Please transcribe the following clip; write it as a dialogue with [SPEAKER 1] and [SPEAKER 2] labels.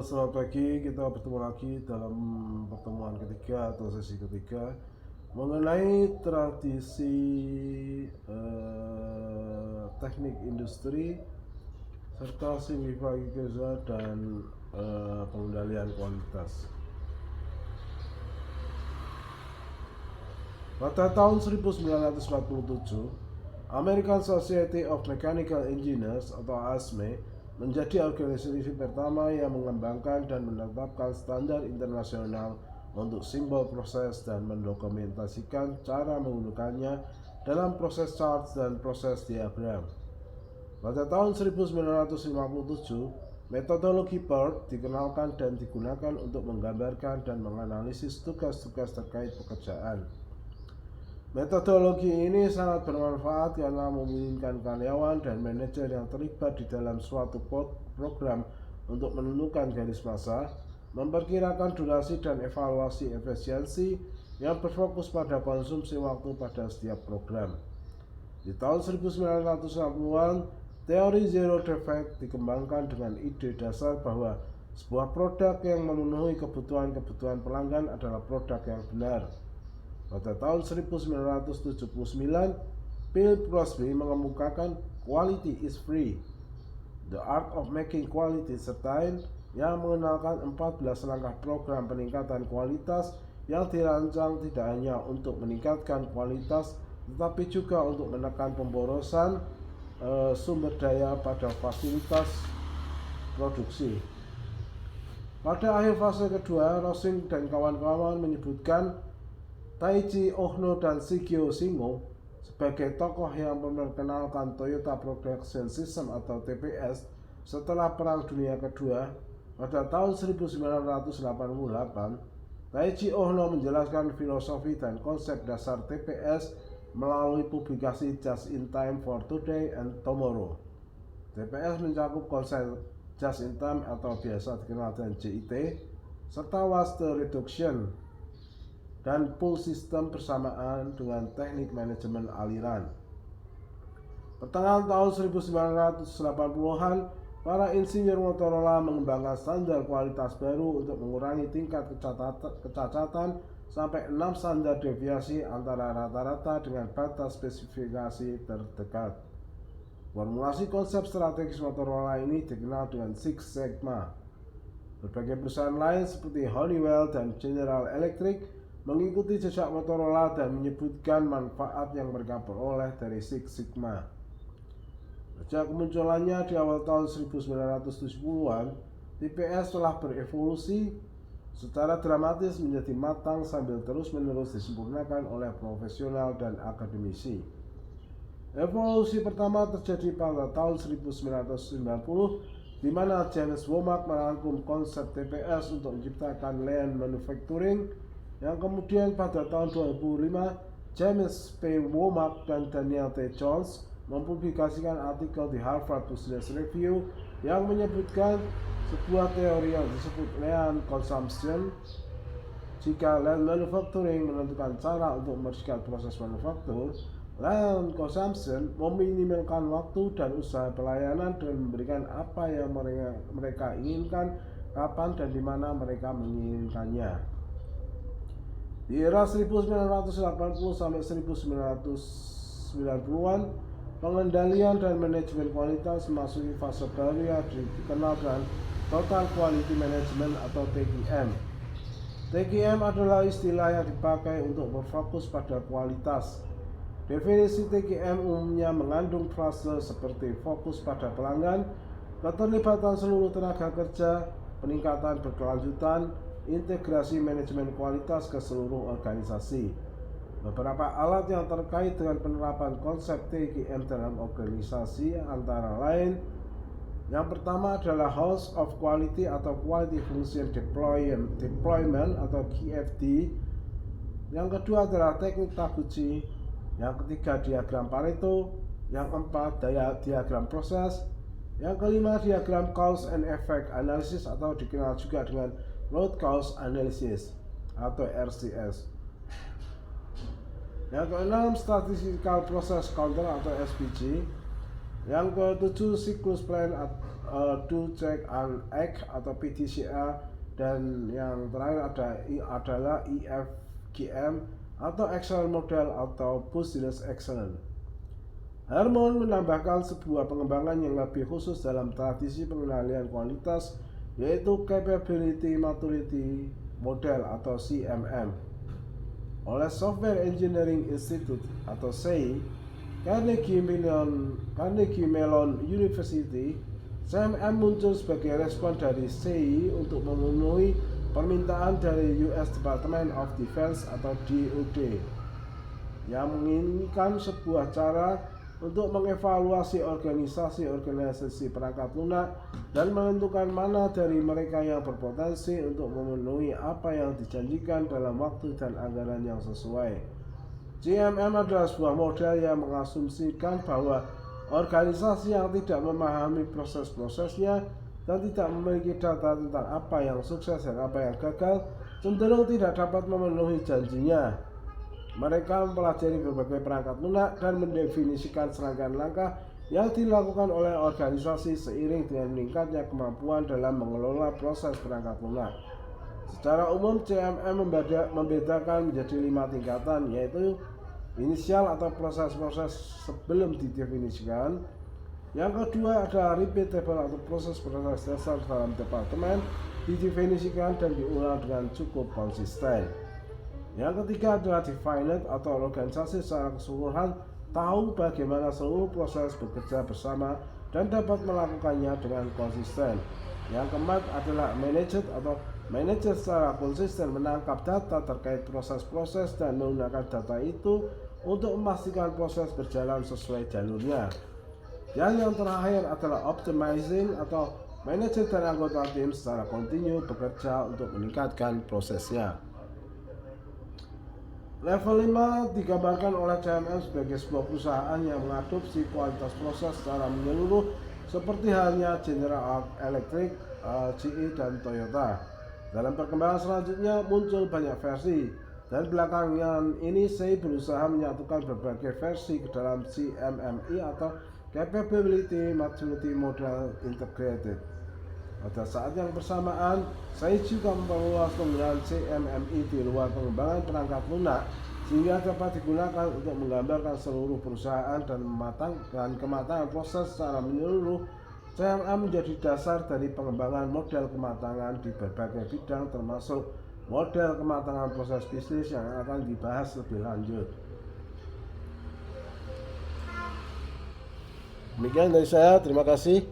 [SPEAKER 1] Selamat pagi, kita bertemu lagi dalam pertemuan ketiga atau sesi ketiga mengenai tradisi teknik industri serta simplifikasi kerja dan pengendalian kualitas. Pada tahun 1947, American Society of Mechanical Engineers atau ASME menjadi organisasi pertama yang mengembangkan dan menetapkan standar internasional untuk simbol proses dan mendokumentasikan cara menggunakannya dalam proses chart dan proses diagram. Pada tahun 1957, metodologi PERT dikenalkan dan digunakan untuk menggambarkan dan menganalisis tugas-tugas terkait pekerjaan. Metodologi ini sangat bermanfaat karena memungkinkan karyawan dan manajer yang terlibat di dalam suatu program untuk menentukan garis masa, memperkirakan durasi dan evaluasi efisiensi yang berfokus pada konsumsi waktu pada setiap program. Di tahun 1960-an, teori zero defect dikembangkan dengan ide dasar bahwa sebuah produk yang memenuhi kebutuhan pelanggan adalah produk yang benar. Pada tahun 1979, Bill Crosby mengemukakan quality is free, the art of making quality certain, yang mengenalkan 14 langkah program peningkatan kualitas yang dirancang tidak hanya untuk meningkatkan kualitas tetapi juga untuk menekan pemborosan sumber daya pada fasilitas produksi. Pada akhir fase kedua, Rosing dan kawan-kawan menyebutkan Taiichi Ohno dan Shigeo Shingo sebagai tokoh yang memperkenalkan Toyota Production System atau TPS setelah Perang Dunia Kedua. Pada tahun 1988, Taiichi Ohno menjelaskan filosofi dan konsep dasar TPS melalui publikasi Just in Time for Today and Tomorrow. TPS mencakup konsep Just in Time atau biasa dikenal dengan JIT, serta Waste Reduction dan pull system bersamaan dengan teknik manajemen aliran. Pertengahan tahun 1980-an, para insinyur Motorola mengembangkan standar kualitas baru untuk mengurangi tingkat kecacatan sampai 6 standar deviasi antara rata-rata dengan batas spesifikasi terdekat. Formulasi konsep strategis Motorola ini dikenal dengan Six Sigma. Berbagai perusahaan lain seperti Honeywell dan General Electric mengikuti jejak Motorola dan menyebutkan manfaat yang mereka peroleh dari Six Sigma. Sejak kemunculannya di awal tahun 1970-an, TPS telah berevolusi secara dramatis menjadi matang sambil terus-menerus disempurnakan oleh profesional dan akademisi. Evolusi pertama terjadi pada tahun 1990, di mana James Womack merangkum konsep TPS untuk menciptakan Lean Manufacturing, yang kemudian pada tahun 2005 James P. Womack dan Daniel T. Jones mempublikasikan artikel di Harvard Business Review yang menyebutkan sebuah teori yang disebut Lean Consumption. Jika Lean Manufacturing menentukan cara untuk membersihkan proses manufaktur, Lean Consumption meminimalkan waktu dan usaha pelayanan dan memberikan apa yang mereka inginkan, kapan dan di mana mereka menginginkannya. Di era 1980 sampai 1990-an, pengendalian dan manajemen kualitas memasuki fase baru yang dikenal dengan Total Quality Management atau TQM. TQM adalah istilah yang dipakai untuk berfokus pada kualitas. Definisi TQM umumnya mengandung frase seperti fokus pada pelanggan, keterlibatan seluruh tenaga kerja, peningkatan berkelanjutan, integrasi manajemen kualitas ke seluruh organisasi. Beberapa alat yang terkait dengan penerapan konsep TQM dalam organisasi antara lain: yang pertama adalah House of Quality atau Quality Function Deployment atau QFD. Yang kedua adalah teknik Taguchi. Yang ketiga diagram Pareto. Yang keempat diagram proses. Yang kelima diagram Cause and Effect Analysis atau dikenal juga dengan Root Cause Analysis atau RCS. Yang keenam Statistical Process Control atau SPC. Yang ke-7 siklus plan do check and act atau PDCA, dan yang terakhir adalah EFGM atau Excellent Model atau Business Excellent. Harmon menambahkan sebuah pengembangan yang lebih khusus dalam tradisi pengendalian kualitas, yaitu Capability Maturity Model atau CMM oleh Software Engineering Institute atau SEI, Carnegie Mellon University. CMM muncul sebagai respon dari SEI untuk memenuhi permintaan dari US Department of Defense atau DoD yang menginginkan sebuah cara untuk mengevaluasi organisasi perangkat lunak dan menentukan mana dari mereka yang berpotensi untuk memenuhi apa yang dijanjikan dalam waktu dan anggaran yang sesuai. CMM adalah sebuah model yang mengasumsikan bahwa organisasi yang tidak memahami proses-prosesnya dan tidak memiliki data tentang apa yang sukses dan apa yang gagal cenderung tidak dapat memenuhi janjinya. Mereka mempelajari berbagai perangkat lunak dan mendefinisikan serangkaian langkah yang dilakukan oleh organisasi seiring dengan meningkatnya kemampuan dalam mengelola proses perangkat lunak. Secara umum, CMM membedakan menjadi 5 tingkatan, yaitu inisial atau proses-proses sebelum didefinisikan. Yang kedua adalah repeatable atau proses-proses dasar dalam departemen didefinisikan dan diulang dengan cukup konsisten. Yang ketiga adalah defined atau organisasi secara keseluruhan tahu bagaimana seluruh proses bekerja bersama dan dapat melakukannya dengan konsisten. Yang keempat adalah managed atau manajer secara konsisten menangkap data terkait proses-proses dan menggunakan data itu untuk memastikan proses berjalan sesuai jalurnya. Dan yang terakhir adalah optimizing atau manajer dan anggota tim secara kontinu bekerja untuk meningkatkan prosesnya. Level 5 digambarkan oleh CMM sebagai sebuah perusahaan yang mengadopsi kualitas proses secara menyeluruh seperti halnya General Electric, GE, dan Toyota. Dalam perkembangan selanjutnya muncul banyak versi, dan belakangan ini SEI berusaha menyatukan berbagai versi ke dalam CMMI atau Capability Maturity Model Integrated. Pada saat yang bersamaan, SEI juga memperluas penggunaan CMMI di luar pengembangan perangkat lunak sehingga dapat digunakan untuk menggambarkan seluruh perusahaan dan kematangan proses secara menyeluruh. CMM menjadi dasar dari pengembangan model kematangan di berbagai bidang termasuk model kematangan proses bisnis yang akan dibahas lebih lanjut. Demikian dari saya, terima kasih.